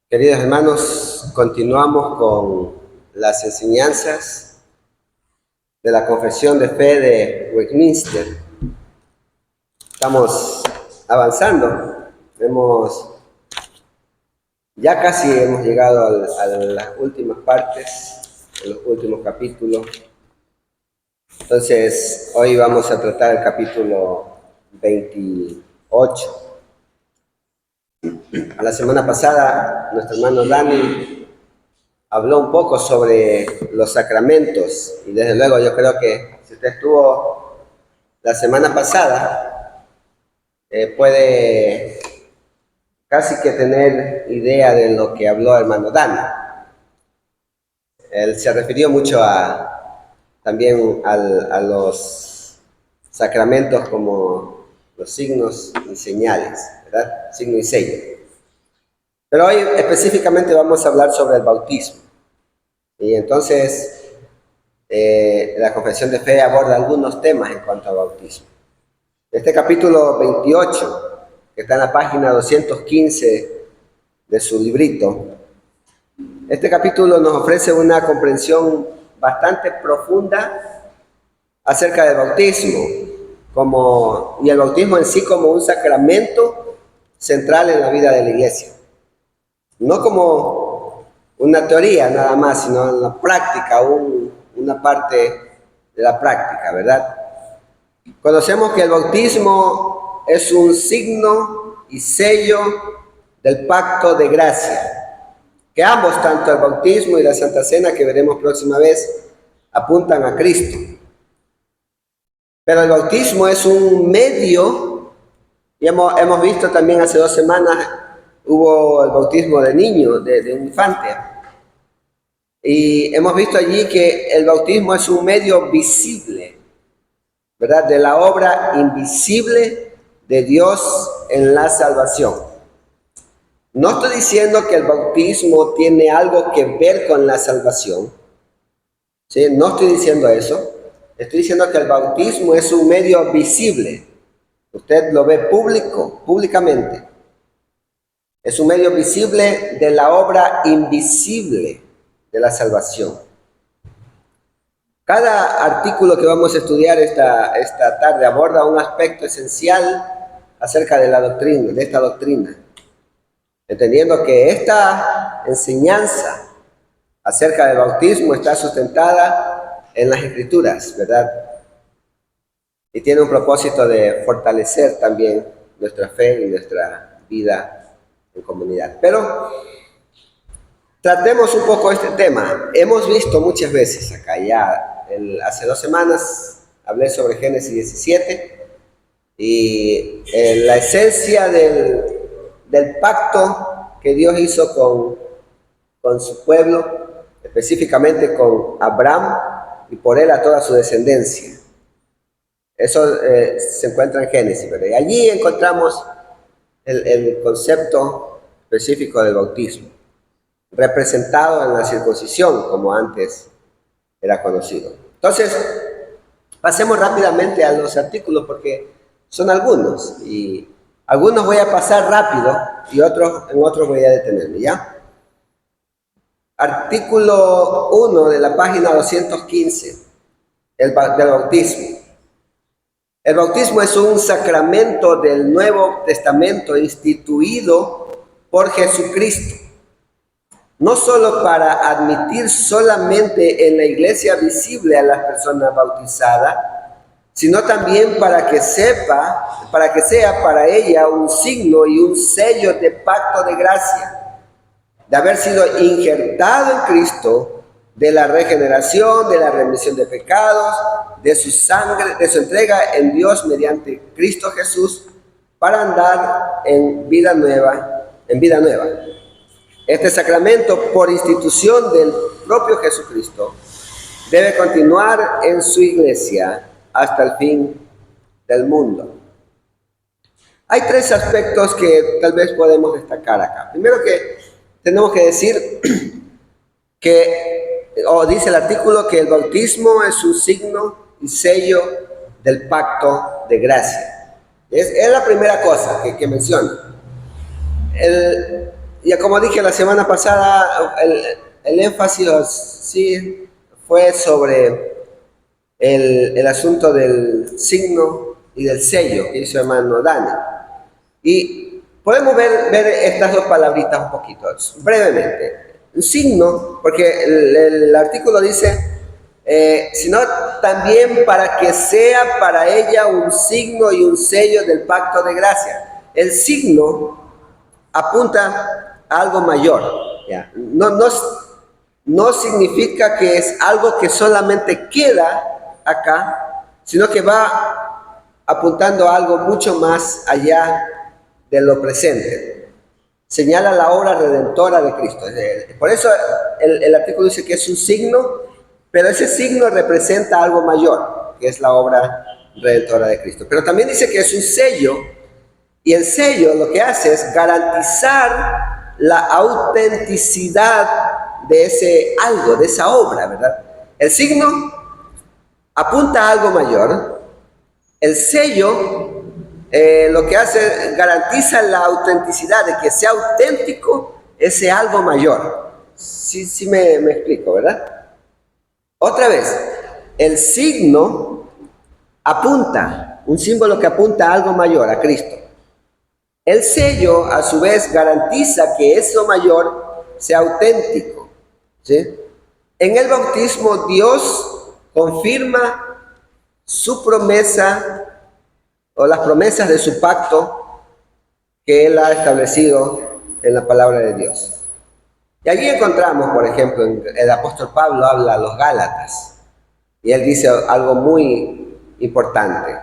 Queridos hermanos, continuamos con las enseñanzas de la Confesión de Fe de Westminster. Estamos avanzando, ya casi hemos llegado a las últimas partes, a los últimos capítulos. Entonces, hoy vamos a tratar el capítulo 28. La semana pasada, nuestro hermano Dani habló un poco sobre los sacramentos y desde luego yo creo que si usted estuvo la semana pasada, puede casi que tener idea de lo que habló el hermano Dani. Él se refirió mucho también a los sacramentos como los signos y señales, ¿verdad? Signo y sello. Pero hoy específicamente vamos a hablar sobre el bautismo. Y entonces la Confesión de Fe aborda algunos temas en cuanto al bautismo. Este capítulo 28, que está en la página 215 de su librito, este capítulo nos ofrece una comprensión bastante profunda acerca del bautismo, y el bautismo en sí como un sacramento central en la vida de la iglesia. No como una teoría nada más, sino en la práctica, una parte de la práctica, ¿verdad? Conocemos que el bautismo es un signo y sello del pacto de gracia, que ambos, tanto el bautismo y la Santa Cena, que veremos próxima vez, apuntan a Cristo. Pero el bautismo es un medio, y hemos visto también hace 2 semanas, hubo el bautismo de niño, de un infante. Y hemos visto allí que el bautismo es un medio visible, ¿verdad? De la obra invisible de Dios en la salvación. No estoy diciendo que el bautismo tiene algo que ver con la salvación, ¿sí? No estoy diciendo eso. Estoy diciendo que el bautismo es un medio visible. Usted lo ve públicamente. Es un medio visible de la obra invisible de la salvación. Cada artículo que vamos a estudiar esta tarde aborda un aspecto esencial acerca de esta doctrina, entendiendo que esta enseñanza acerca del bautismo está sustentada en las Escrituras, ¿verdad? Y tiene un propósito de fortalecer también nuestra fe y nuestra vida en comunidad. Pero tratemos un poco este tema. Hemos visto muchas veces acá ya, hace 2 semanas hablé sobre Génesis 17 y la esencia del pacto que Dios hizo con su pueblo, específicamente con Abraham y por él a toda su descendencia. Eso se encuentra en Génesis, ¿verdad? Y allí encontramos el concepto específico del bautismo, representado en la circuncisión, como antes era conocido. Entonces, pasemos rápidamente a los artículos porque son algunos, y algunos voy a pasar rápido y en otros voy a detenerme, ¿ya? Artículo 1 de la página 215, del bautismo. El bautismo es un sacramento del Nuevo Testamento instituido por Jesucristo, no solo para admitir solamente en la iglesia visible a las personas bautizadas, sino también para que sea para ella un signo y un sello de pacto de gracia, de haber sido injertado en Cristo, de la regeneración, de la remisión de pecados, de su sangre, de su entrega en Dios mediante Cristo Jesús, para andar en vida nueva. Este sacramento, por institución del propio Jesucristo, debe continuar en su iglesia hasta el fin del mundo. Hay 3 aspectos que tal vez podemos destacar acá. Primero que tenemos que decir dice el artículo que el bautismo es un signo y sello del pacto de gracia. Es la primera cosa que menciona. ya como dije la semana pasada, el énfasis sí fue sobre el asunto del signo y del sello que hizo hermano Dani. Y podemos ver estas dos palabritas un poquito, brevemente. Un signo, porque el artículo dice, sino también para que sea para ella un signo y un sello del pacto de gracia. El signo apunta a algo mayor, ¿ya? No significa que es algo que solamente queda acá, sino que va apuntando a algo mucho más allá de lo presente. Señala la obra redentora de Cristo. Por eso el artículo dice que es un signo, pero ese signo representa algo mayor, que es la obra redentora de Cristo. Pero también dice que es un sello, y el sello lo que hace es garantizar la autenticidad de ese algo, de esa obra, ¿verdad? El signo apunta a algo mayor. El sello lo que hace, garantiza la autenticidad, de que sea auténtico ese algo mayor. Sí me explico, ¿verdad? Otra vez, el signo apunta, un símbolo que apunta a algo mayor, a Cristo. El sello, a su vez, garantiza que eso mayor sea auténtico, ¿sí? En el bautismo, Dios confirma su promesa o las promesas de su pacto que Él ha establecido en la palabra de Dios. Y allí encontramos, por ejemplo, el apóstol Pablo habla a los Gálatas, y él dice algo muy importante.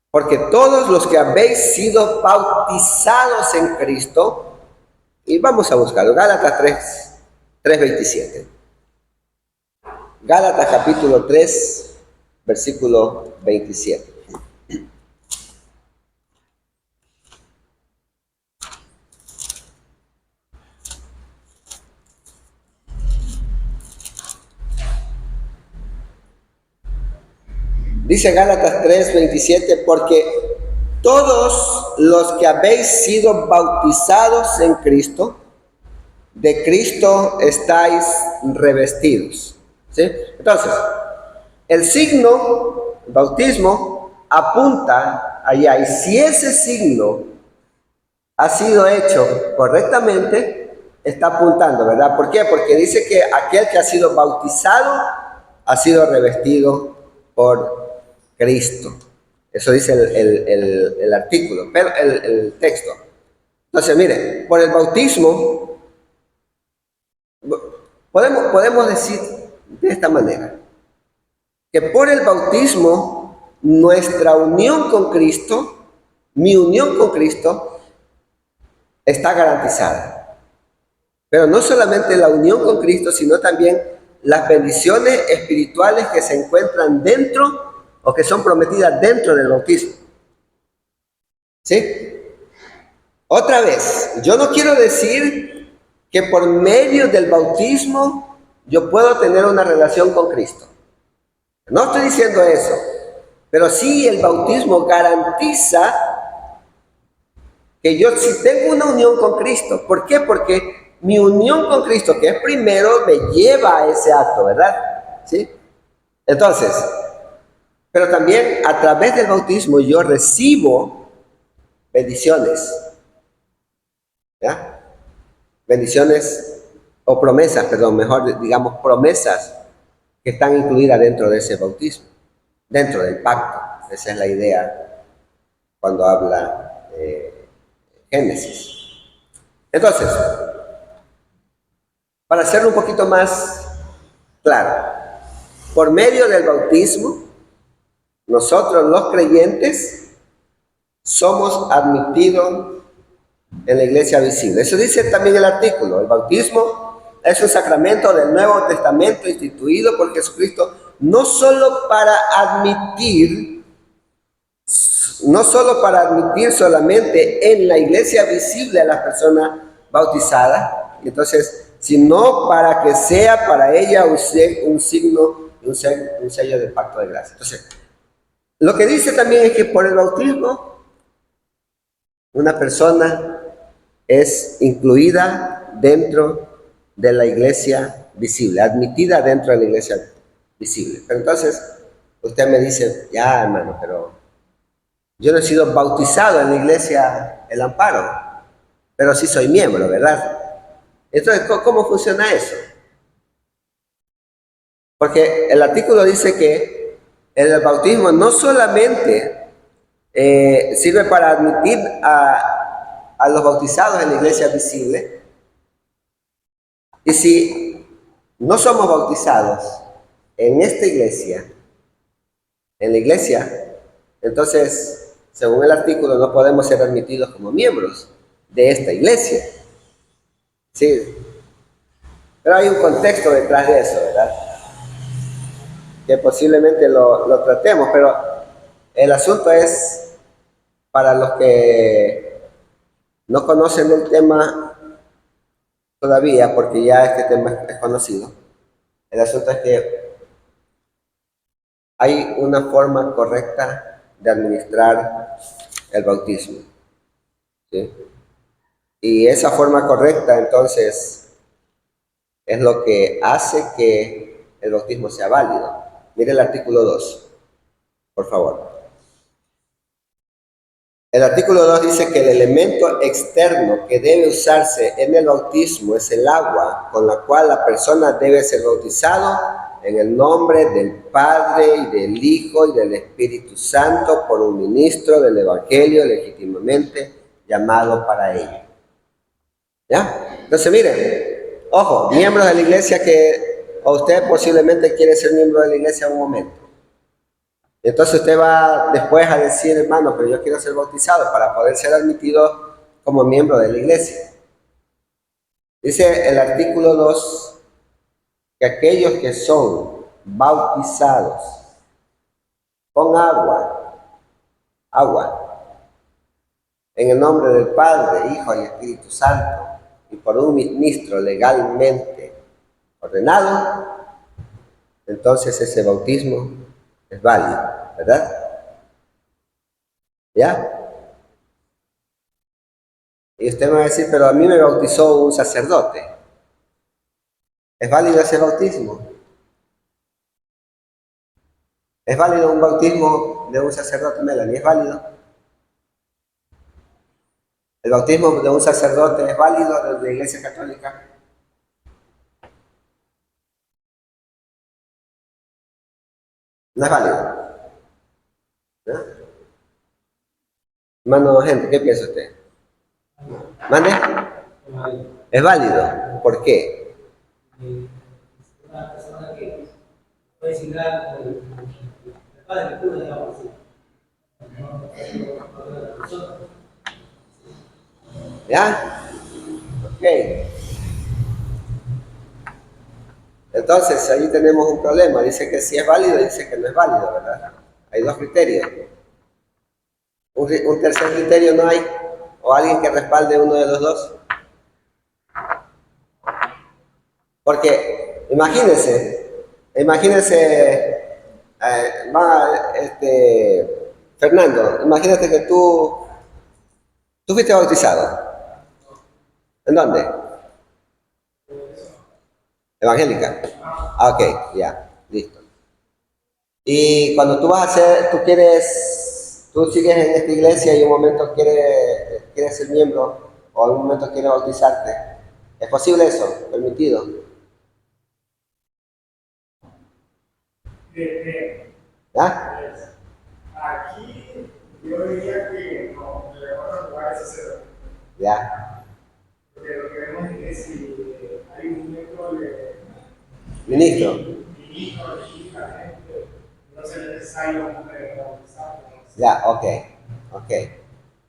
Porque todos los que habéis sido bautizados en Cristo, y vamos a buscarlo, Gálatas 3:27. Gálatas capítulo 3, versículo 27. Dice Gálatas 3:27, porque todos los que habéis sido bautizados en Cristo, de Cristo estáis revestidos. ¿Sí? Entonces, el signo, el bautismo, apunta allá. Y si ese signo ha sido hecho correctamente, está apuntando, ¿verdad? ¿Por qué? Porque dice que aquel que ha sido bautizado ha sido revestido por Cristo. Eso dice el artículo, pero el texto. Entonces, mire, por el bautismo, podemos decir de esta manera, que por el bautismo, nuestra unión con Cristo, mi unión con Cristo, está garantizada. Pero no solamente la unión con Cristo, sino también las bendiciones espirituales que se encuentran dentro o que son prometidas dentro del bautismo. ¿Sí? Otra vez, yo no quiero decir que por medio del bautismo yo puedo tener una relación con Cristo. No estoy diciendo eso, pero sí el bautismo garantiza que yo sí tengo una unión con Cristo. ¿Por qué? Porque mi unión con Cristo, que es primero, me lleva a ese acto, ¿verdad? ¿Sí? Entonces, pero también a través del bautismo yo recibo bendiciones, ¿ya? Bendiciones o promesas, perdón, mejor digamos promesas que están incluidas dentro de ese bautismo, dentro del pacto. Esa es la idea cuando habla Génesis. Entonces, para hacerlo un poquito más claro, por medio del bautismo, nosotros los creyentes somos admitidos en la iglesia visible. Eso dice también el artículo. El bautismo es un sacramento del Nuevo Testamento instituido por Jesucristo, no solo para admitir solamente en la iglesia visible a las personas bautizadas, entonces, sino para que sea para ella un signo, un sello del pacto de gracia. Entonces, lo que dice también es que por el bautismo una persona es incluida dentro de la iglesia visible, admitida dentro de la iglesia visible. Pero entonces, usted me dice, ya hermano, pero yo no he sido bautizado en la iglesia El Amparo, pero sí soy miembro, ¿verdad? Entonces, ¿cómo funciona eso? Porque el artículo dice que el bautismo no solamente sirve para admitir a los bautizados en la iglesia visible, y si no somos bautizados en esta iglesia, en la iglesia, entonces, según el artículo, no podemos ser admitidos como miembros de esta iglesia. Sí, pero hay un contexto detrás de eso, ¿verdad? Que posiblemente lo tratemos, pero el asunto es, para los que no conocen el tema todavía, porque ya este tema es conocido, el asunto es que hay una forma correcta de administrar el bautismo, ¿sí? Y esa forma correcta, entonces, es lo que hace que el bautismo sea válido. Mire el artículo 2, por favor. El artículo 2 dice que el elemento externo que debe usarse en el bautismo es el agua con la cual la persona debe ser bautizado en el nombre del Padre y del Hijo y del Espíritu Santo por un ministro del Evangelio legítimamente llamado para ello. ¿Ya? Entonces, miren, ojo, miembros de la iglesia que, o usted posiblemente quiere ser miembro de la iglesia en un momento. Entonces usted va después a decir, hermano, pero yo quiero ser bautizado para poder ser admitido como miembro de la iglesia. Dice el artículo 2 que aquellos que son bautizados con agua, en el nombre del Padre, Hijo y Espíritu Santo, y por un ministro legalmente ordenado, entonces ese bautismo es válido, ¿verdad? ¿Ya? Y usted me va a decir, pero a mí me bautizó un sacerdote. ¿Es válido ese bautismo? ¿Es válido un bautismo de un sacerdote, Melanie? ¿Es válido? ¿El bautismo de un sacerdote es válido de la Iglesia Católica? No es válido. ¿No? Hermano gente, ¿qué piensa usted? ¿Mande? ¿Es válido? ¿Por qué? Una persona que puede similar con el padre que digamos así. ¿Ya? Ok. Entonces, ahí tenemos un problema. Dice que sí es válido y dice que no es válido, ¿verdad? Hay dos criterios. Un tercer criterio no hay. O alguien que respalde uno de los dos. Porque imagínense, Fernando, imagínate que tú fuiste bautizado. ¿En dónde? Evangélica. Ah, ok, ya, listo. Y cuando tú vas a hacer, tú sigues en esta iglesia y un momento quieres ser miembro o en un momento quieres bautizarte. ¿Es posible eso? ¿Permitido? ¿Ya? Aquí yo diría que no, en otros lugares sí se ve. ¿Ya? Porque lo que vemos es que si hay un miembro de ministro y la gente, no es necesario bautizar. Ya, ok.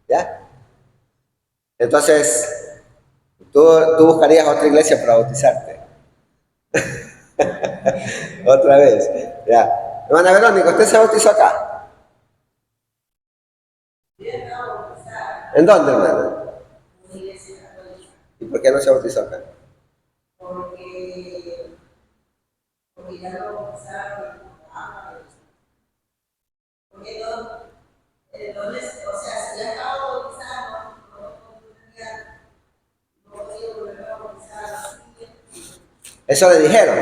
¿Ya? Entonces, tú buscarías otra iglesia para bautizarte. Otra vez. Ya. Hermana Verónica, ¿usted se bautizó acá? ¿En dónde, hermana? ¿Y por qué no se bautizó acá? Porque ya lo bautizaron, porque no, o sea, si ya estaba bautizado, no tendría Eso le dijeron.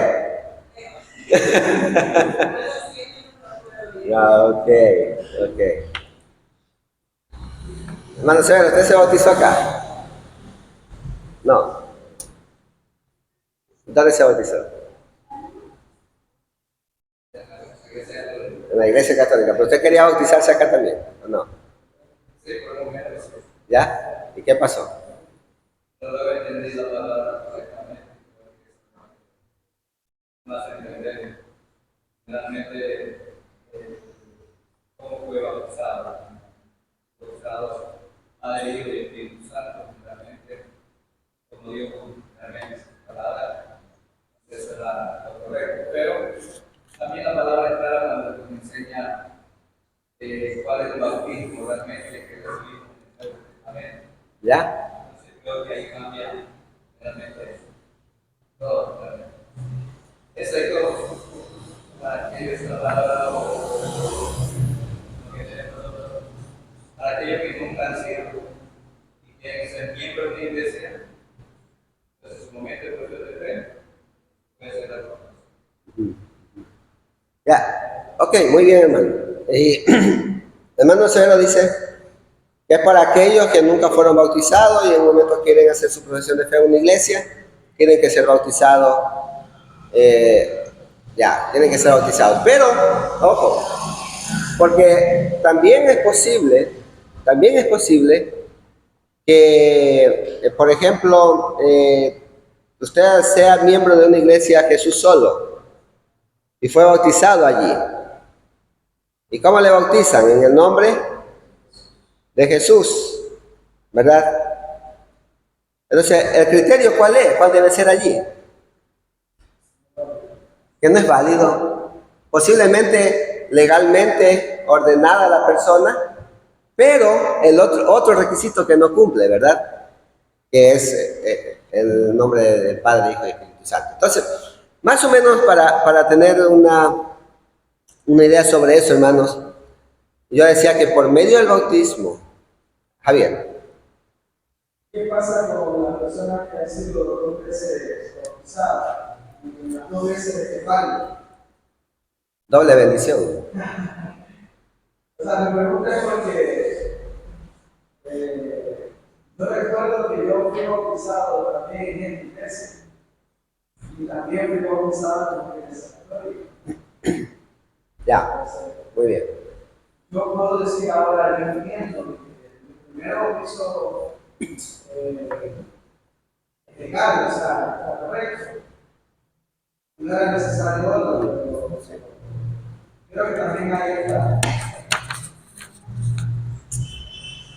Ah, ok, ok. Hermano Severo, ¿usted se bautizó acá? No. ¿Dónde se bautizó? En la iglesia católica. ¿Pero usted quería bautizarse acá también? ¿O no? Sí, por lo menos. ¿Ya? ¿Y qué pasó? No lo había entendido la palabra correctamente. Más entender realmente cómo fue bautizado. Bautizado adherido y Espíritu Santo, realmente, como digo, realmente su palabra, eso es lo correcto. Pero también la palabra es clara cuando nos enseña cuál es el bautismo realmente que recibimos en el Nuevo Testamento. ¿Ya? Entonces creo que ahí cambia realmente todo. Realmente. Eso es todo para aquellos que para aquellos que nunca han sido y quieren ser miembros de la iglesia, entonces su momento de proceso de fe puede ser algo. Ya, ok, muy bien, hermano. Y hermano Severo dice que es para aquellos que nunca fueron bautizados y en un momento quieren hacer su profesión de fe en una iglesia, tienen que ser bautizados, tienen que ser bautizados. Pero, ojo, porque también es posible que, por ejemplo, usted sea miembro de una iglesia Jesús solo y fue bautizado allí. ¿Y cómo le bautizan? En el nombre de Jesús, ¿verdad? Entonces, ¿el criterio cuál es? ¿Cuál debe ser allí? Que no es válido. Posiblemente legalmente ordenada la persona, pero el otro requisito que no cumple, ¿verdad? Que es el nombre del Padre, Hijo y Espíritu Santo. Entonces, más o menos para tener una idea sobre eso, hermanos, yo decía que por medio del bautismo, Javier. ¿Qué pasa con la persona que ha sido 2 veces bautizada y las 2 veces estefanio? Doble bendición. O sea, me pregunta es porque yo recuerdo que yo fui bautizado también en esta iglesia y también fui bautizado en la iglesia católica. Ya, muy bien. Yo puedo decir ahora el movimiento, el primer bautizo legal, o sea, está correcto. No era necesario otro, pero creo que también hay esta.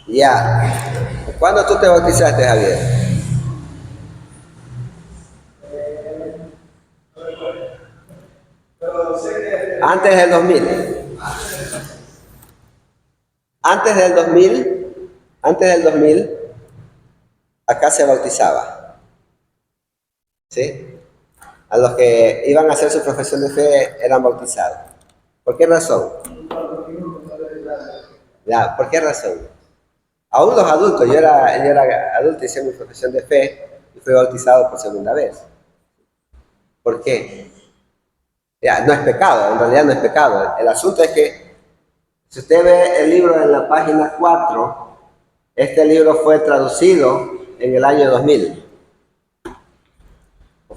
Ya. ¿Cuándo tú te bautizaste, Javier? Pero sé que Antes del 2000. Antes del 2000, acá se bautizaba. ¿Sí? A los que iban a hacer su profesión de fe eran bautizados. ¿Por qué razón? Ya, ¿por qué razón? Aún los adultos, yo era adulto, hice mi profesión de fe y fui bautizado por segunda vez. ¿Por qué? Ya, no es pecado, en realidad no es pecado. El asunto es que, si usted ve el libro en la página 4, este libro fue traducido en el año 2000.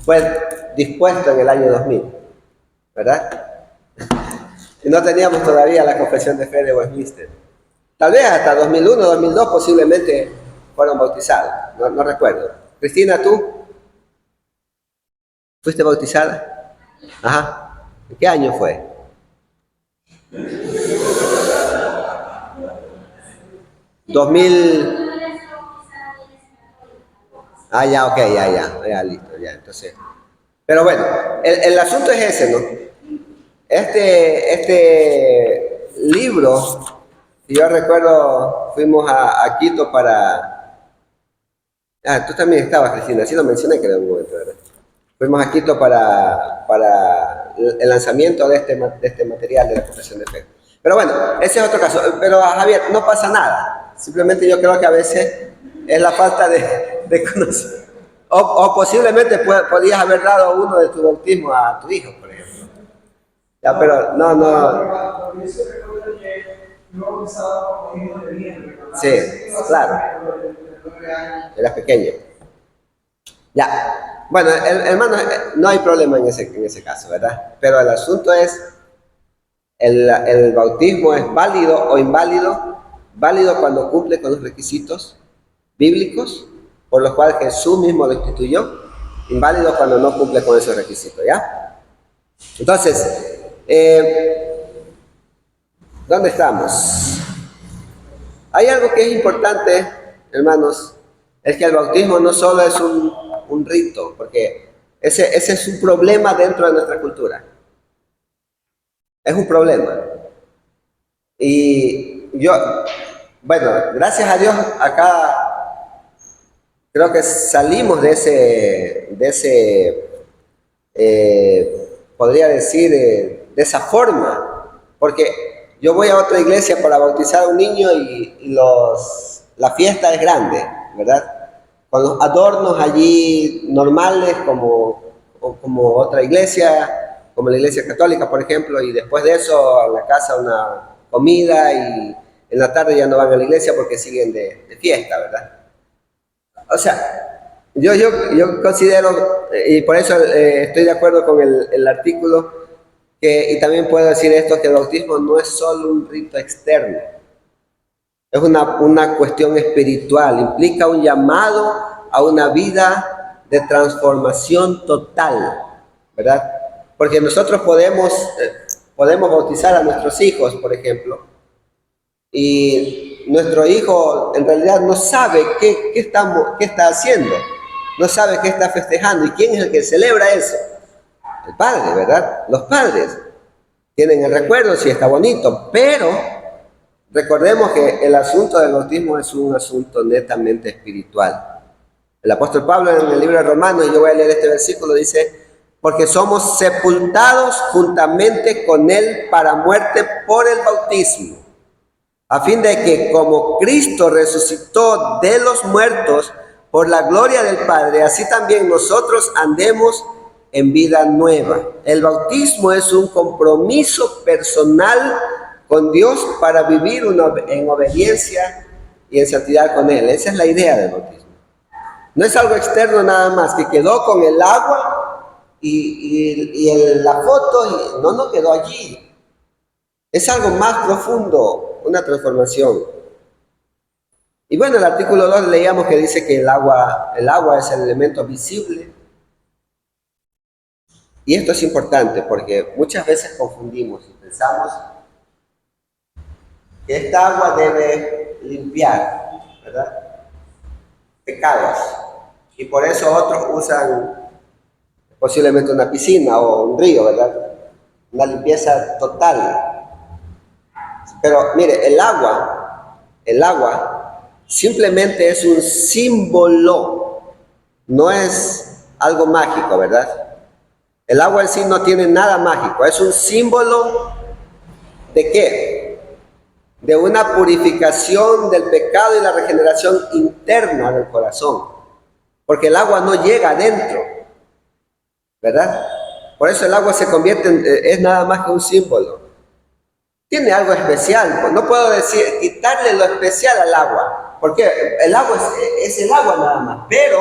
Fue dispuesto en el año 2000, ¿verdad? Y no teníamos todavía la confesión de fe de Westminster. Tal vez hasta 2001, 2002 posiblemente fueron bautizados, no recuerdo. Cristina, ¿tú fuiste bautizada? Ajá. ¿En qué año fue? ¿2000? Ah, ya, ok, ya, listo, ya, entonces. Pero bueno, el asunto es ese, ¿no? Este libro, yo recuerdo, fuimos a Quito para... Ah, tú también estabas, Cristina, así lo mencioné que en un momento, ¿verdad? Fuimos a Quito para el lanzamiento de este material de la confesión de fe. Pero bueno, ese es otro caso. Pero Javier, no pasa nada. Simplemente yo creo que a veces es la falta de O posiblemente podías haber dado uno de tu bautismo a tu hijo, por ejemplo. Ya, pero no. Yo se recuerdo que yo bautizaba como hijo de bien, ¿verdad? Sí, claro. Eras pequeño. Ya. Bueno, hermano, no hay problema en ese caso, ¿verdad? Pero el asunto es, el bautismo es válido o inválido. Válido cuando cumple con los requisitos bíblicos, por los cuales Jesús mismo lo instituyó. Inválido cuando no cumple con esos requisitos, ¿ya? Entonces, ¿dónde estamos? Hay algo que es importante, hermanos, es que el bautismo no solo es un rito, porque ese es un problema dentro de nuestra cultura. Es un problema. Y yo, bueno, gracias a Dios, acá creo que salimos podría decir, de esa forma, porque yo voy a otra iglesia para bautizar a un niño y la fiesta es grande, ¿verdad? Con los adornos allí normales como otra iglesia, como la iglesia católica, por ejemplo, y después de eso a la casa una comida y en la tarde ya no van a la iglesia porque siguen de fiesta, ¿verdad? O sea, yo considero, y por eso estoy de acuerdo con el artículo, y también puedo decir esto, que el bautismo no es solo un rito externo, es una cuestión espiritual, implica un llamado a una vida de transformación total, ¿verdad? Porque nosotros podemos bautizar a nuestros hijos, por ejemplo, y nuestro hijo en realidad no sabe qué está haciendo, no sabe qué está festejando. ¿Y quién es el que celebra eso? El padre, ¿verdad? Los padres tienen el recuerdo, si está bonito, pero recordemos que el asunto del bautismo es un asunto netamente espiritual. El apóstol Pablo en el libro de Romanos, y yo voy a leer este versículo, dice: porque somos sepultados juntamente con él para muerte por el bautismo, a fin de que como Cristo resucitó de los muertos por la gloria del Padre, así también nosotros andemos en vida nueva. El bautismo es un compromiso personal con Dios para vivir en obediencia y en santidad con Él. Esa es la idea del bautismo. No es algo externo nada más, que quedó con el agua y la foto, y no quedó allí. Es algo más profundo, una transformación. Y bueno, el artículo 2 leíamos que dice que el agua es el elemento visible. Y esto es importante porque muchas veces confundimos y pensamos que esta agua debe limpiar, ¿verdad?, pecados. Y por eso otros usan posiblemente una piscina o un río, ¿verdad? Una limpieza total. Pero mire, el agua simplemente es un símbolo, no es algo mágico, ¿verdad? El agua en sí no tiene nada mágico, es un símbolo ¿de qué? De una purificación del pecado y la regeneración interna del corazón, porque el agua no llega adentro, ¿verdad? Por eso el agua se convierte es nada más que un símbolo. Tiene algo especial, pues no puedo quitarle lo especial al agua, porque el agua es el agua nada más, pero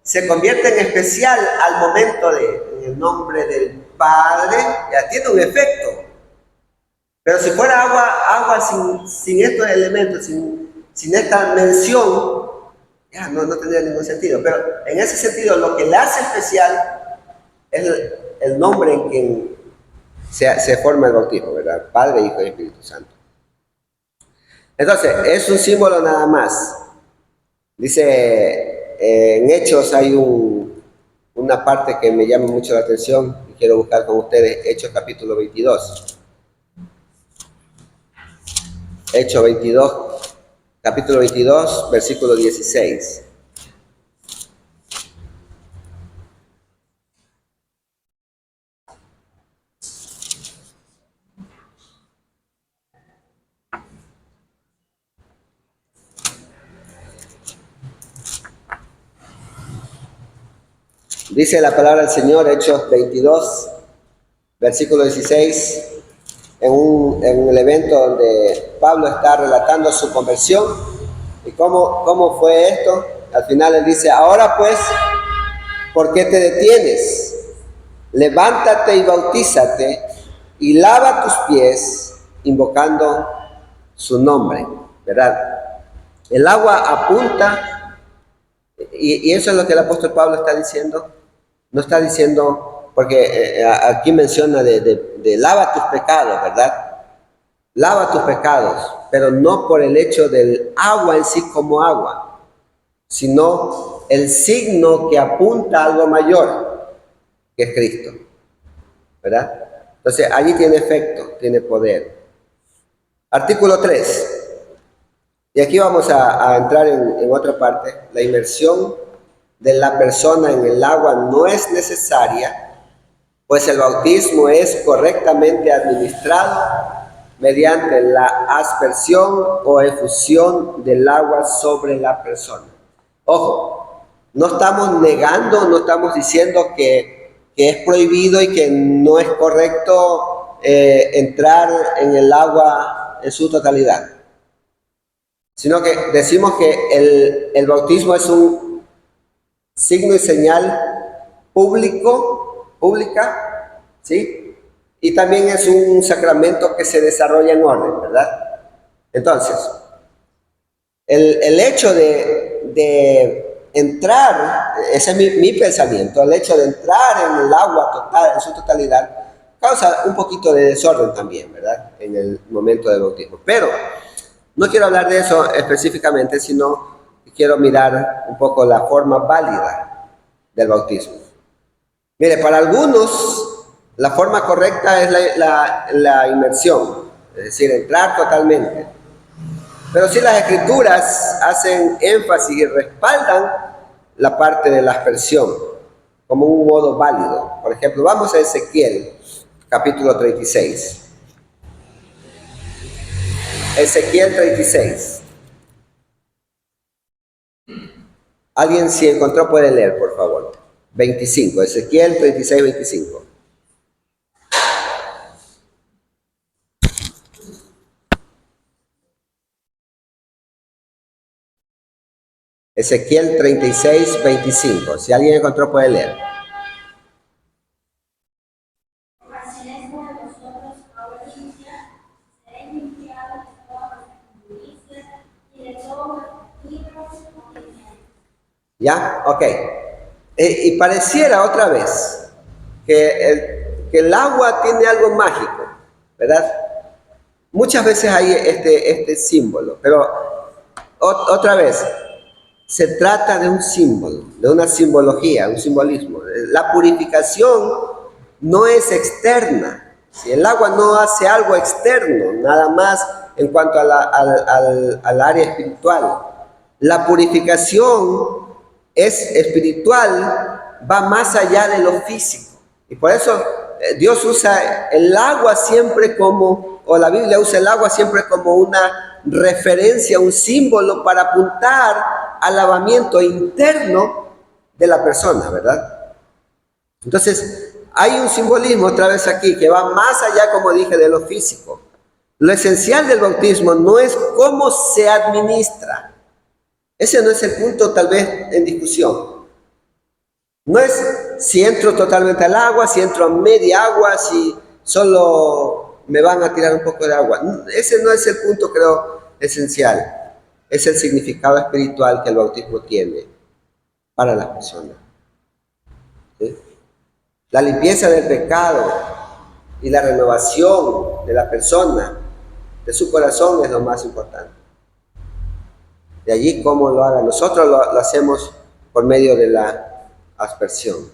se convierte en especial al momento en el nombre del Padre, ya tiene un efecto. Pero si fuera agua sin estos elementos, sin esta mención, ya no tendría ningún sentido. Pero en ese sentido, lo que le hace especial es el nombre en quien se forma el bautismo, ¿verdad? Padre, Hijo y Espíritu Santo. Entonces, es un símbolo nada más. Dice, en Hechos hay una parte que me llama mucho la atención y quiero buscar con ustedes, Hechos capítulo 22. Hechos 22, capítulo 22, versículo 16. Dice la palabra del Señor, Hechos 22, versículo 16, en el evento donde Pablo está relatando su conversión y cómo fue esto. Al final él dice, ahora pues, ¿por qué te detienes? Levántate y bautízate y lava tus pies invocando su nombre, ¿verdad? El agua apunta, y eso es lo que el apóstol Pablo está diciendo. No está diciendo, porque aquí menciona de lava tus pecados, ¿verdad? Lava tus pecados, pero no por el hecho del agua en sí como agua, sino el signo que apunta a algo mayor, que es Cristo, ¿verdad? Entonces, allí tiene efecto, tiene poder. Artículo 3. Y aquí vamos a entrar en otra parte. La inmersión de la persona en el agua no es necesaria, pues el bautismo es correctamente administrado mediante la aspersión o efusión del agua sobre la persona. Ojo, no estamos negando, no estamos diciendo que es prohibido y que no es correcto entrar en el agua en su totalidad, sino que decimos que el bautismo es un signo y señal pública, ¿sí? Y también es un sacramento que se desarrolla en orden, ¿verdad? Entonces, el hecho de entrar, ese es mi pensamiento, el hecho de entrar en el agua total, en su totalidad, causa un poquito de desorden también, ¿verdad? En el momento del bautismo. Pero no quiero hablar de eso específicamente, sino que quiero mirar un poco la forma válida del bautismo. Mire, para algunos la forma correcta es la inmersión, es decir, entrar totalmente. Pero sí las escrituras hacen énfasis y respaldan la parte de la aspersión como un modo válido. Por ejemplo, vamos a Ezequiel, capítulo 36. Ezequiel 36. Alguien si encontró puede leer, por favor. 25, Ezequiel 36, 25. Ezequiel 36, 25. Si alguien encontró puede leer. ¿Ya? Ok. Y pareciera otra vez que el agua tiene algo mágico, ¿verdad? Muchas veces hay este símbolo, pero otra vez, se trata de un símbolo, de una simbología, un simbolismo. La purificación no es externa. Si el agua no hace algo externo, nada más en cuanto al área espiritual. La purificación es espiritual, va más allá de lo físico. Y por eso Dios usa el agua siempre como, o la Biblia usa el agua siempre como una referencia, un símbolo para apuntar al lavamiento interno de la persona, ¿verdad? Entonces, hay un simbolismo otra vez aquí que va más allá, como dije, de lo físico. Lo esencial del bautismo no es cómo se administra. Ese no es el punto tal vez en discusión. No es si entro totalmente al agua, si entro a media agua, si solo me van a tirar un poco de agua. Ese no es el punto, creo, esencial. Es el significado espiritual que el bautismo tiene para las personas. ¿Sí? La limpieza del pecado y la renovación de la persona, de su corazón, es lo más importante. De allí cómo lo haga. Nosotros lo hacemos por medio de la aspersión,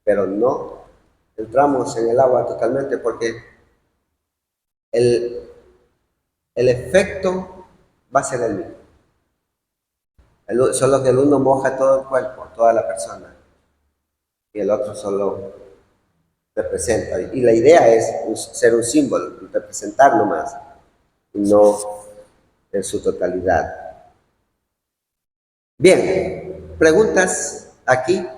pero no entramos en el agua totalmente porque el efecto va a ser el mismo. Solo que el uno moja todo el cuerpo, toda la persona, y el otro solo representa. Y la idea es ser un símbolo, representar nomás, y no en su totalidad. Bien, preguntas aquí.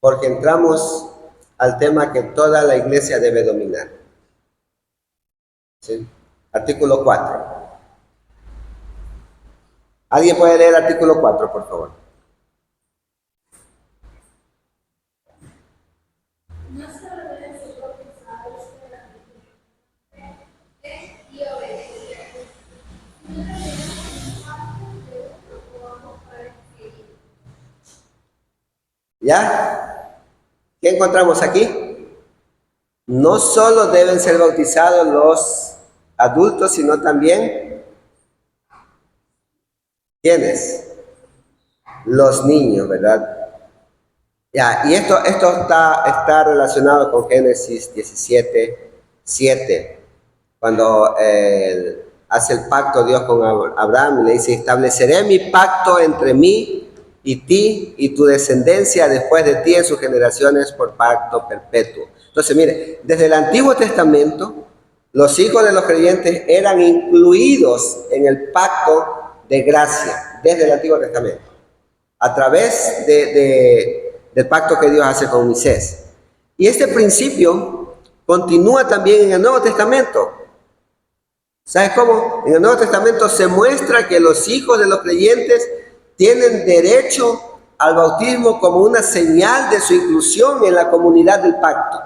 porque entramos al tema que toda la iglesia debe dominar. ¿Sí? Artículo 4. ¿Alguien puede leer el artículo 4, por favor? No solo deben ser bautizados por la fe y obedecer, sino también parte de un amor para el Señor. ¿Ya? ¿Qué encontramos aquí? No solo deben ser bautizados los adultos, sino también, ¿quiénes? Los niños, ¿verdad? Ya, y esto está relacionado con Génesis 17, 7, cuando hace el pacto Dios con Abraham y le dice, estableceré mi pacto entre mí y ti y tu descendencia después de ti en sus generaciones por pacto perpetuo. Entonces, mire, desde el Antiguo Testamento, los hijos de los creyentes eran incluidos en el pacto de gracia, desde el Antiguo Testamento, a través del pacto que Dios hace con Moisés. Y este principio continúa también en el Nuevo Testamento. ¿Sabes cómo? En el Nuevo Testamento se muestra que los hijos de los creyentes tienen derecho al bautismo como una señal de su inclusión en la comunidad del pacto.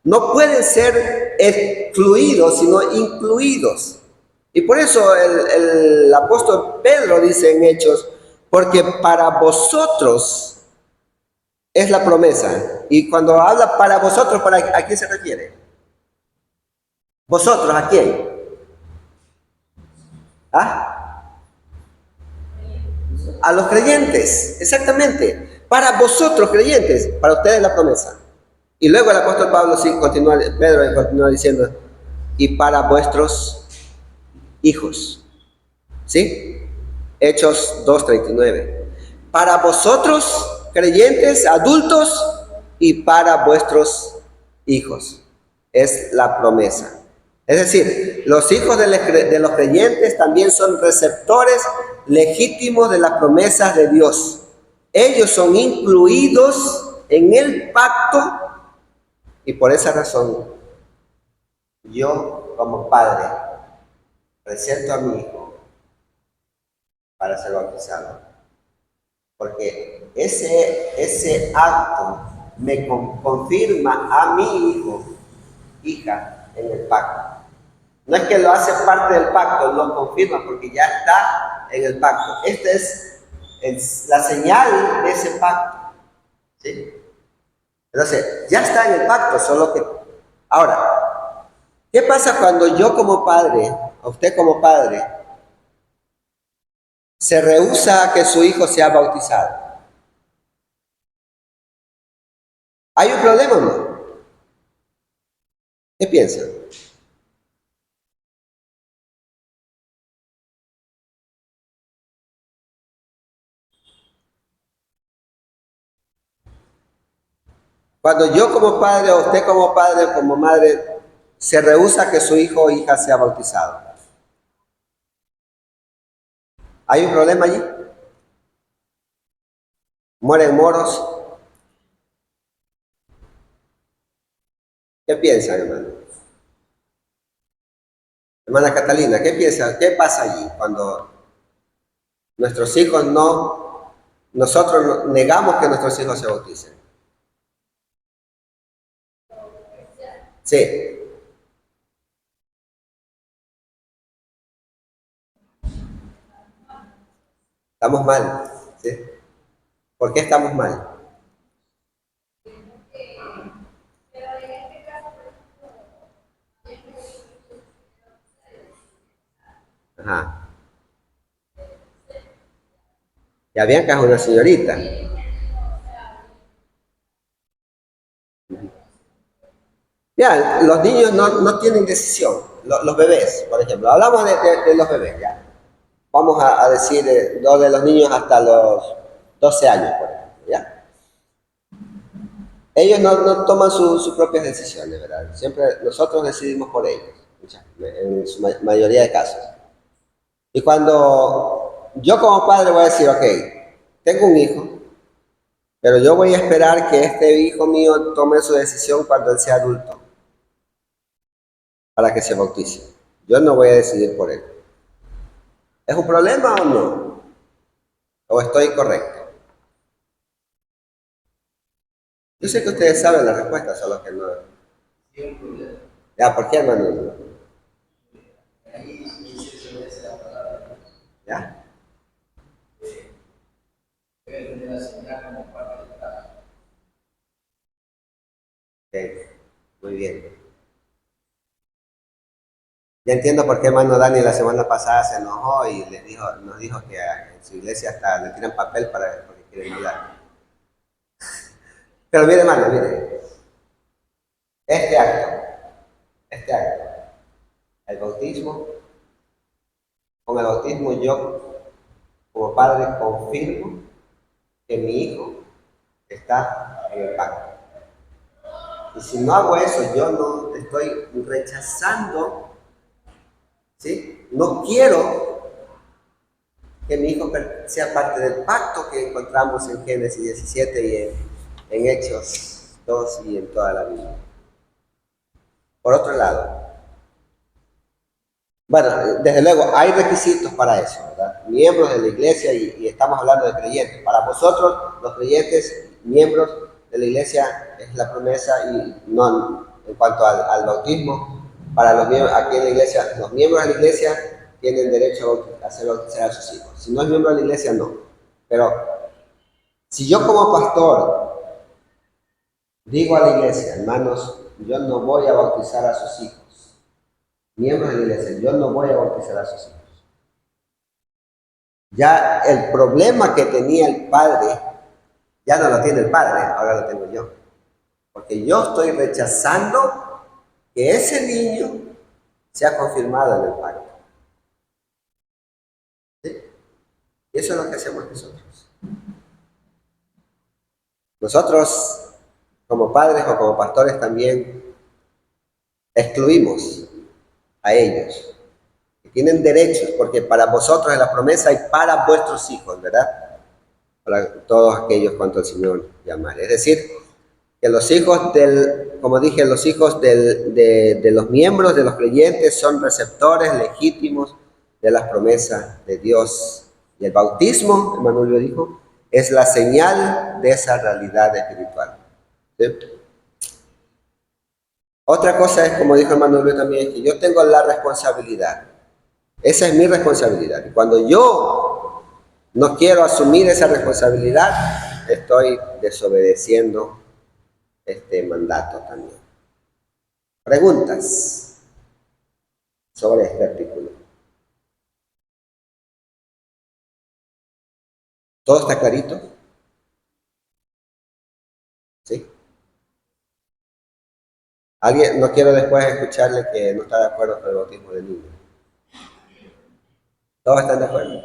No pueden ser excluidos, sino incluidos. Y por eso el apóstol Pedro dice en Hechos, porque para vosotros es la promesa. Y cuando habla para vosotros, ¿a quién se refiere? ¿Vosotros a quién? ¿Ah? A los creyentes, exactamente. Para vosotros creyentes, para ustedes la promesa. Y luego el apóstol Pedro continúa diciendo, y para vuestros hijos. ¿Sí? Hechos 2:39. Para vosotros creyentes, adultos, y para vuestros hijos. Es la promesa. Es decir, los hijos de los creyentes también son receptores legítimos de las promesas de Dios. Ellos son incluidos en el pacto y por esa razón yo como padre presento a mi hijo para ser bautizado. Porque ese acto me confirma a mi hijo, hija, en el pacto. No es que lo hace parte del pacto, lo confirma porque ya está en el pacto. Esta es la señal de ese pacto. ¿Sí? Entonces, ya está en el pacto, solo que... Ahora, ¿qué pasa cuando yo como padre, o usted como padre, se rehúsa a que su hijo sea bautizado? ¿Hay un problema o no? ¿Qué piensan? Cuando yo como padre, o usted como padre, o como madre, se rehúsa a que su hijo o hija sea bautizado, ¿hay un problema allí? ¿Mueren moros? ¿Qué piensan, hermano? Hermana Catalina, ¿qué piensa? ¿Qué pasa allí cuando nuestros hijos nosotros negamos que nuestros hijos se bauticen? Sí. Estamos mal, ¿sí? ¿Por qué estamos mal? Ajá. Ya Bianca es una señorita. Ya, los niños no tienen decisión. Los bebés, por ejemplo. Hablamos de los bebés, ya. Vamos a decir lo de los niños hasta los 12 años, por ejemplo, ¿ya? Ellos no toman sus propias decisiones, ¿verdad? Siempre nosotros decidimos por ellos, en su mayoría de casos. Y cuando yo como padre voy a decir, ok, tengo un hijo, Pero yo voy a esperar que este hijo mío tome su decisión cuando él sea adulto, para que se bautice. Yo no voy a decidir por él. ¿Es un problema o no? ¿O estoy correcto? Yo sé que ustedes saben la respuesta, solo que no. Ya, ¿por qué, hermano? ¿Ya? Ok, muy bien. Ya entiendo por qué hermano Dani la semana pasada se enojó y nos dijo que en su iglesia hasta le tiran papel porque quieren ayudar. Pero mire, hermano, mire, este acto, el bautismo, con el bautismo yo como padre confirmo que mi hijo está en el pacto. Y si no hago eso, yo no estoy rechazando, ¿sí? No quiero que mi hijo sea parte del pacto que encontramos en Génesis 17 y en Hechos 2 y en toda la Biblia. Por otro lado, bueno, desde luego hay requisitos para eso, ¿verdad? Miembros de la iglesia y estamos hablando de creyentes. Para vosotros, los creyentes, miembros de la iglesia, es la promesa y no en cuanto al bautismo. Para los miembros aquí en la iglesia, los miembros de la iglesia tienen derecho a hacer bautizar a sus hijos. Si no es miembro de la iglesia, no. Pero si yo como pastor digo a la iglesia, hermanos, yo no voy a bautizar a sus hijos, miembros de la iglesia, yo no voy a bautizar a sus hijos. Ya el problema que tenía el padre, ya no lo tiene el padre, ahora lo tengo yo. Porque yo estoy rechazando que ese niño sea confirmado en el pacto. ¿Sí? Y eso es lo que hacemos nosotros. Nosotros, como padres o como pastores, también excluimos a ellos. Tienen derechos, porque para vosotros es la promesa y para vuestros hijos, ¿verdad? Para todos aquellos cuanto el Señor llamare. Es decir, que los hijos como dije, los hijos de los miembros de los creyentes son receptores legítimos de las promesas de Dios. Y el bautismo, Emanuel lo dijo, es la señal de esa realidad espiritual. ¿Sí? Otra cosa es, como dijo Emanuel también, que yo tengo la responsabilidad. Esa es mi responsabilidad. Y cuando yo no quiero asumir esa responsabilidad, estoy desobedeciendo este mandato también. Preguntas sobre este artículo. ¿Todo está clarito? ¿Sí? ¿Alguien? No quiero después escucharle que no está de acuerdo con el bautismo de niños. ¿Todos están de acuerdo?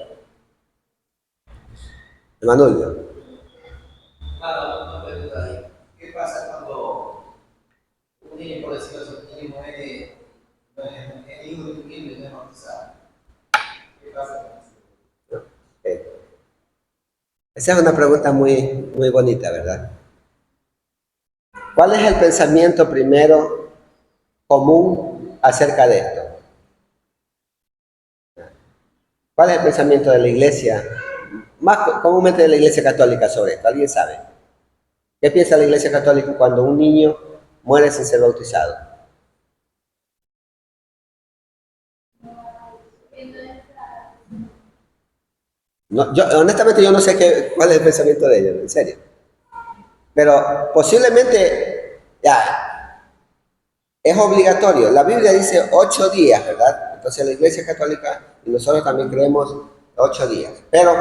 Emanuel. Claro, una pregunta ahí. ¿Qué pasa cuando un niño, por decirlo así, un niño no es hijo de un niño y no es bautizado? ¿Qué pasa con eso? Esa es una pregunta muy, muy bonita, ¿verdad? ¿Cuál es el pensamiento primero común acerca de esto? ¿Cuál es el pensamiento de la iglesia, más comúnmente de la iglesia católica sobre esto? ¿Alguien sabe? ¿Qué piensa la iglesia católica cuando un niño muere sin ser bautizado? No, honestamente yo no sé cuál es el pensamiento de ellos, en serio. Pero posiblemente, ya, es obligatorio. La Biblia dice 8 días, ¿verdad? Entonces la iglesia católica y nosotros también creemos 8 días. Pero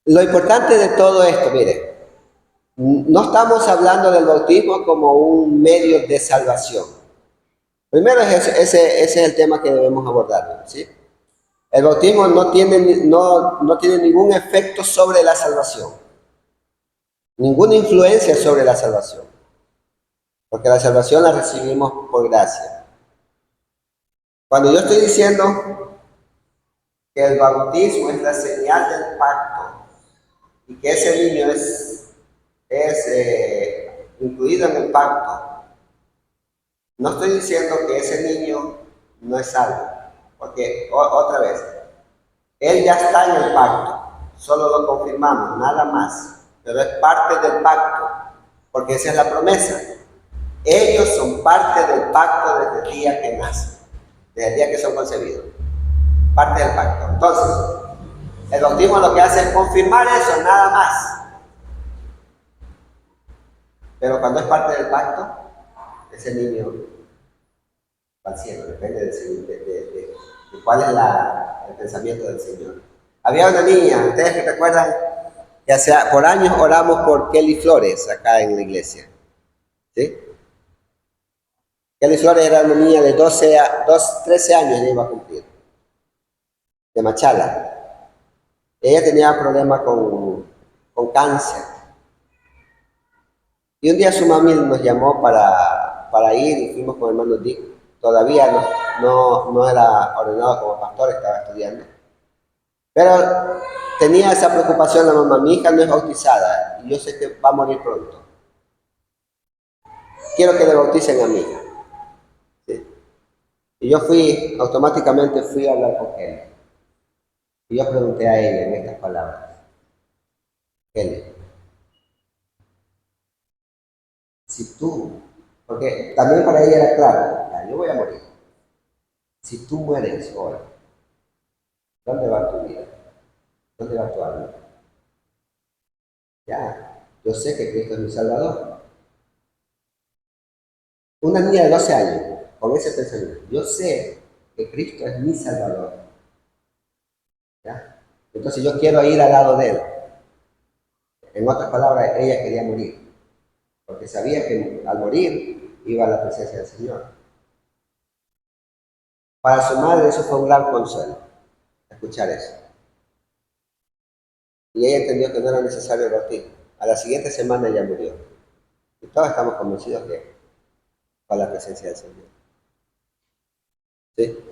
lo importante de todo esto, mire, no estamos hablando del bautismo como un medio de salvación. Primero ese es el tema que debemos abordar, ¿sí? El bautismo no tiene ningún efecto sobre la salvación, ninguna influencia sobre la salvación, porque la salvación la recibimos por gracia. Cuando yo estoy diciendo que el bautismo es la señal del pacto y que ese niño es incluido en el pacto, no estoy diciendo que ese niño no es salvo, porque otra vez, él ya está en el pacto, solo lo confirmamos, nada más, pero es parte del pacto, porque esa es la promesa. Ellos son parte del pacto desde el día que nacen, desde el día que son concebidos, parte del pacto. Entonces, el bautismo lo que hace es confirmar eso, nada más. Pero cuando es parte del pacto, ese niño va al cielo, depende de cuál es el pensamiento del Señor. Había una niña, ustedes que recuerdan, que por años oramos por Kelly Flores acá en la iglesia. ¿Sí? Kelly Flores era una niña de 13 años, ya iba a cumplir, de Machala. Ella tenía problemas con cáncer. Y un día su mami nos llamó para ir y fuimos con el hermano Dick. Todavía no era ordenado como pastor, estaba estudiando. Pero tenía esa preocupación la mamá, mi hija no es bautizada y yo sé que va a morir pronto. Quiero que le bauticen a mi hija. ¿Sí? Y yo automáticamente fui a hablar con Kelly. Y yo pregunté a ella en estas palabras. Kelly, si tú, porque también para ella era claro, ya, yo voy a morir. Si tú mueres hoy, ¿dónde va tu vida? ¿Dónde va tu alma? Ya, yo sé que Cristo es mi Salvador. Una niña de 12 años, con ese pensamiento, yo sé que Cristo es mi Salvador. ¿Ya? Entonces yo quiero ir al lado de Él. En otras palabras, ella quería morir, porque sabía que al morir iba a la presencia del Señor. Para su madre eso fue un gran consuelo, escuchar eso. Y ella entendió que no era necesario el bautismo. A la siguiente semana ella murió. Y todos estamos convencidos que fue a la presencia del Señor. ¿Sí?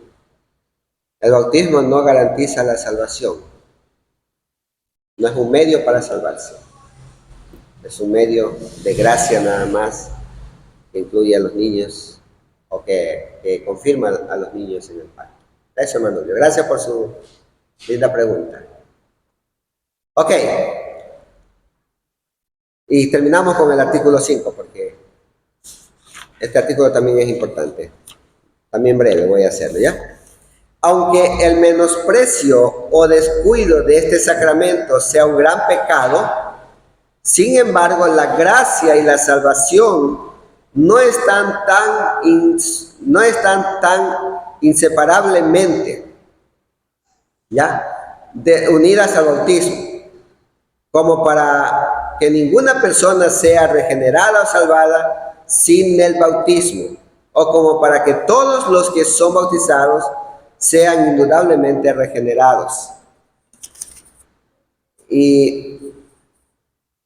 El bautismo no garantiza la salvación. No es un medio para salvarse. Es un medio de gracia nada más, que incluye a los niños, o que confirma a los niños en el pacto. Eso, hermano. Gracias por su linda pregunta. Ok. Y terminamos con el artículo 5, porque este artículo también es importante. También breve voy a hacerlo, ¿ya? Aunque el menosprecio o descuido de este sacramento sea un gran pecado, sin embargo, la gracia y la salvación no están tan inseparablemente, ¿ya? Unidas al bautismo, como para que ninguna persona sea regenerada o salvada sin el bautismo, o como para que todos los que son bautizados sean indudablemente regenerados. Y,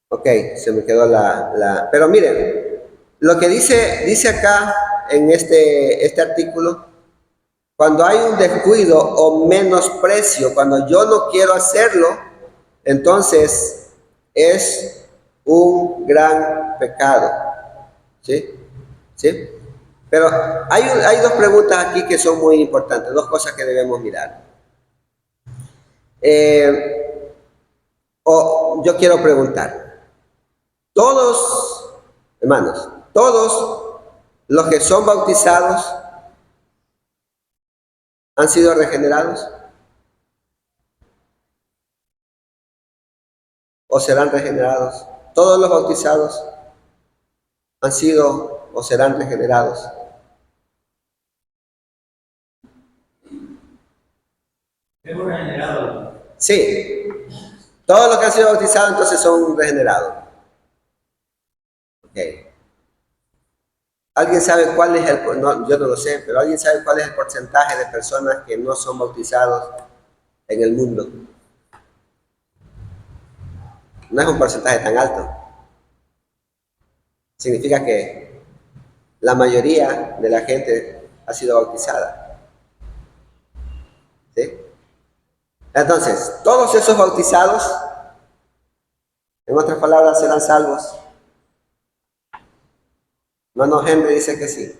ok, se me quedó pero miren, lo que dice acá en este artículo, cuando hay un descuido o menosprecio, cuando yo no quiero hacerlo, entonces es un gran pecado. ¿Sí? ¿Sí? Pero hay dos preguntas aquí que son muy importantes, dos cosas que debemos mirar. Yo quiero preguntar, todos, hermanos, todos los que son bautizados han sido regenerados o serán regenerados. Todos los bautizados han sido o serán regenerados. Hemos regenerado. Sí, todos los que han sido bautizados entonces son regenerados. Ok. ¿Alguien sabe cuál es yo no lo sé, pero alguien sabe cuál es el porcentaje de personas que no son bautizados en el mundo? No es un porcentaje tan alto. Significa que la mayoría de la gente ha sido bautizada. ¿Sí? Entonces, todos esos bautizados En otras palabras, serán salvos. Hermano Henry dice que sí.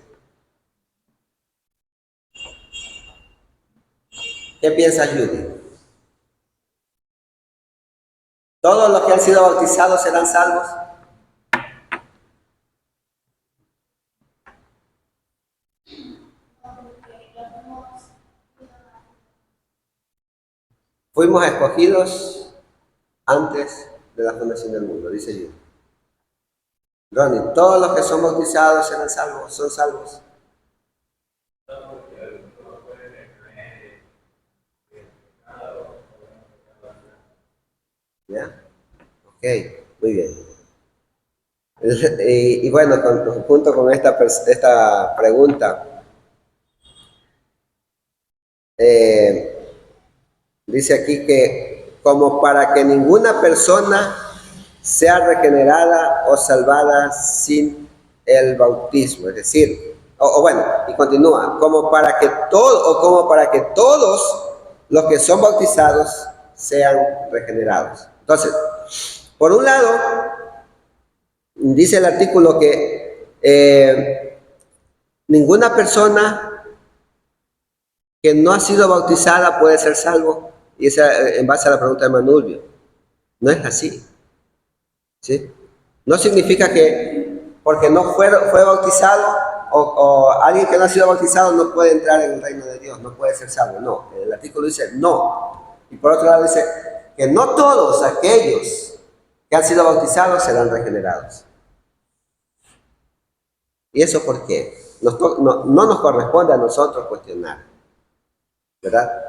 ¿Qué piensa Judy? ¿Todos los que han sido bautizados serán salvos? Fuimos escogidos antes de la fundación del mundo, dice Judy. Ronnie, todos los que son bautizados serán salvos, son salvos. ¿Ya? Ok, muy bien. Y bueno, junto con esta pregunta, dice aquí que como para que ninguna persona sea regenerada o salvada sin el bautismo, es decir, bueno, y continúa, como para que todos los que son bautizados sean regenerados. Entonces, por un lado, dice el artículo que ninguna persona que no ha sido bautizada puede ser salvo, y esa en base a la pregunta de Manulvio. No es así. ¿Sí? No significa que porque no fue bautizado o alguien que no ha sido bautizado no puede entrar en el reino de Dios, no puede ser salvo. No, el artículo dice no. Y por otro lado dice que no todos aquellos que han sido bautizados serán regenerados. ¿Y eso por qué? No nos corresponde a nosotros cuestionar, ¿verdad?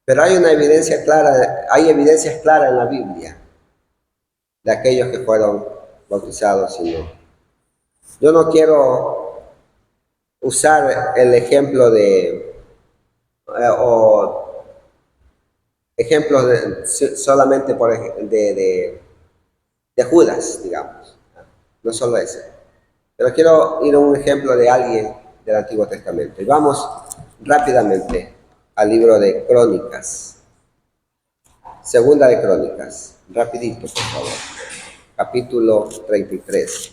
Pero hay una evidencia clara, hay evidencias claras en la Biblia de aquellos que fueron bautizados y no. Yo no quiero usar el ejemplo o ejemplos solamente de Judas, digamos. No solo ese. Pero quiero ir a un ejemplo de alguien del Antiguo Testamento. Y vamos rápidamente al libro de Crónicas. Segunda de Crónicas. Rapidito, por favor. Capítulo 33.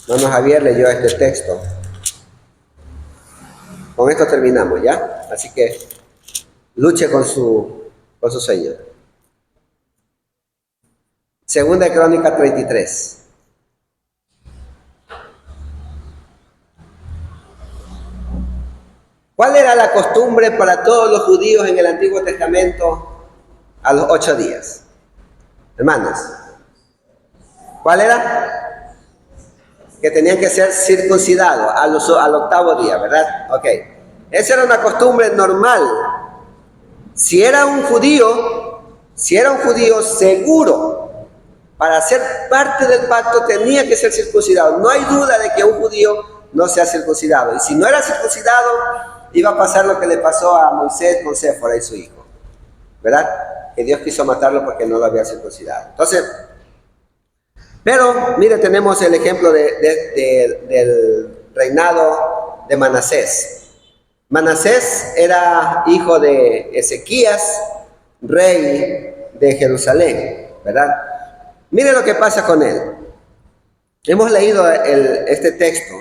Hermano Javier leyó este texto. Con esto terminamos, ¿ya? Así que luche con su sueño. Segunda de Crónicas 33. ¿Cuál era la costumbre para todos los judíos en el Antiguo Testamento a los 8 días? Hermanos, ¿cuál era? Que tenían que ser circuncidados al octavo día, ¿verdad? Ok. Esa era una costumbre normal. Si era un judío seguro, para ser parte del pacto tenía que ser circuncidado. No hay duda de que un judío no sea circuncidado. Y si no era circuncidado, iba a pasar lo que le pasó a Moisés con Séfora y su hijo, ¿verdad? Que Dios quiso matarlo porque no lo había circuncidado. Entonces, pero mire, tenemos el ejemplo del reinado de Manasés. Manasés era hijo de Ezequías, rey de Jerusalén, ¿verdad? Mire lo que pasa con él. Hemos leído este texto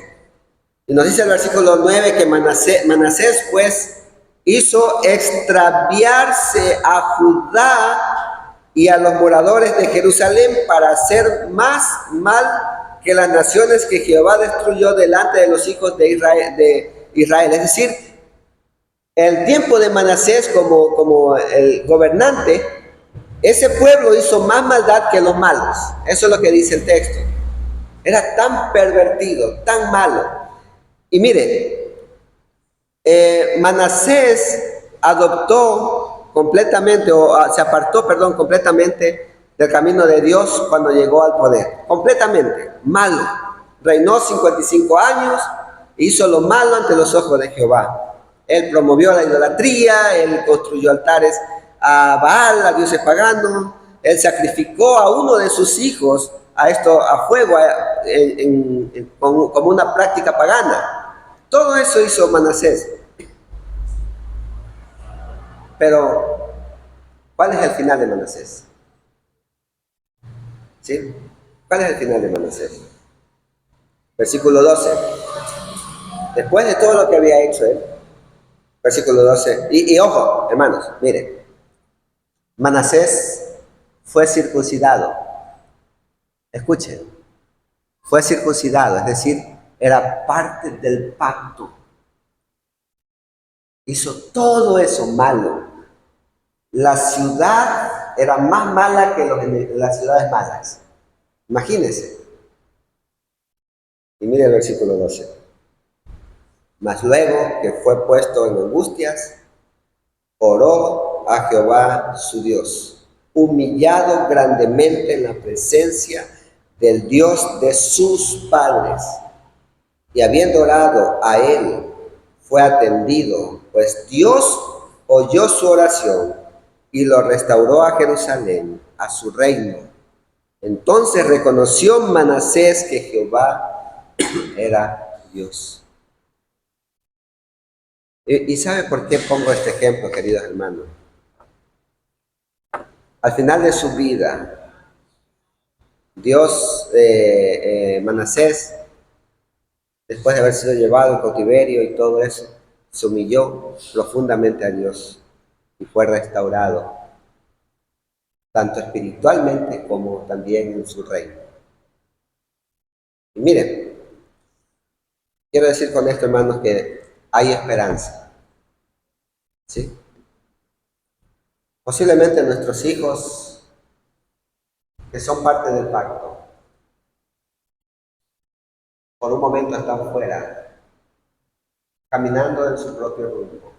y nos dice el versículo 9 que Manasés pues hizo extraviarse a Judá y a los moradores de Jerusalén para hacer más mal que las naciones que Jehová destruyó delante de los hijos de Israel. Es decir, el tiempo de Manasés como el gobernante, ese pueblo hizo más maldad que los malos. Eso es lo que dice el texto. Era tan pervertido, tan malo. Y mire, Manasés adoptó completamente, se apartó, completamente del camino de Dios cuando llegó al poder. Completamente, malo. Reinó 55 años, hizo lo malo ante los ojos de Jehová. Él promovió la idolatría, él construyó altares a Baal, a dioses paganos. Él sacrificó a uno de sus hijos a fuego como una práctica pagana. Todo eso hizo Manasés. Pero ¿Cuál es el final de Manasés? ¿Sí? ¿Cuál es el final de Manasés? Versículo 12. Después de todo lo que había hecho él, versículo 12. Y ojo, hermanos, miren. Manasés fue circuncidado. Escuchen. Fue circuncidado, es decir, era parte del pacto. Hizo todo eso malo. La ciudad era más mala que las ciudades malas. Imagínense. Y mire el versículo 12. Mas luego que fue puesto en angustias, oró a Jehová su Dios, humillado grandemente en la presencia del Dios de sus padres. Y habiendo orado a él, fue atendido, pues Dios oyó su oración y lo restauró a Jerusalén, a su reino. Entonces reconoció Manasés que Jehová era Dios. ¿Y sabe por qué pongo este ejemplo, queridos hermanos? Al final de su vida, Dios, Manasés, después de haber sido llevado en cautiverio y todo eso, se humilló profundamente a Dios y fue restaurado, tanto espiritualmente como también en su reino. Y miren, quiero decir con esto, hermanos, que hay esperanza. ¿Sí? Posiblemente nuestros hijos, que son parte del pacto, por un momento están fuera, caminando en su propio rumbo,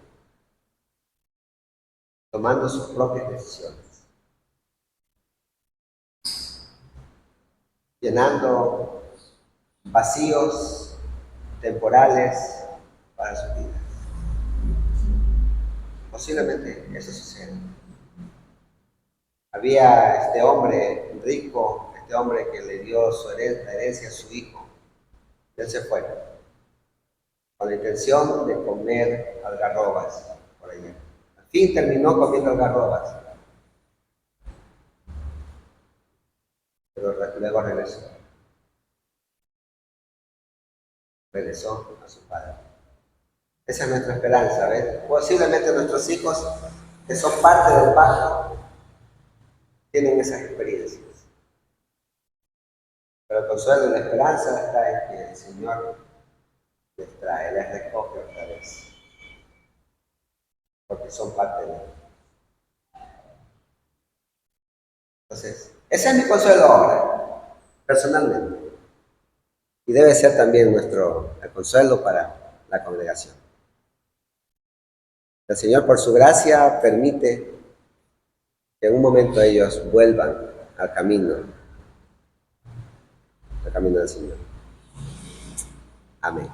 tomando sus propias decisiones, llenando vacíos temporales para sus vidas. Posiblemente eso suceda. Había este hombre rico, este hombre que le dio su herencia a su hijo. Él se fue con la intención de comer algarrobas por allá. Al fin terminó comiendo algarrobas, pero luego regresó. Regresó a su padre. Esa es nuestra esperanza, ¿ves? Posiblemente nuestros hijos, que son parte del pacto, tienen esas experiencias. Pero el consuelo y la esperanza está en que el Señor les trae, les recoge otra vez. Porque son parte de Él. Entonces, ese es mi consuelo ahora, personalmente. Y debe ser también el consuelo para la congregación. El Señor, por su gracia, permite que en un momento ellos vuelvan al camino del Señor. Amén.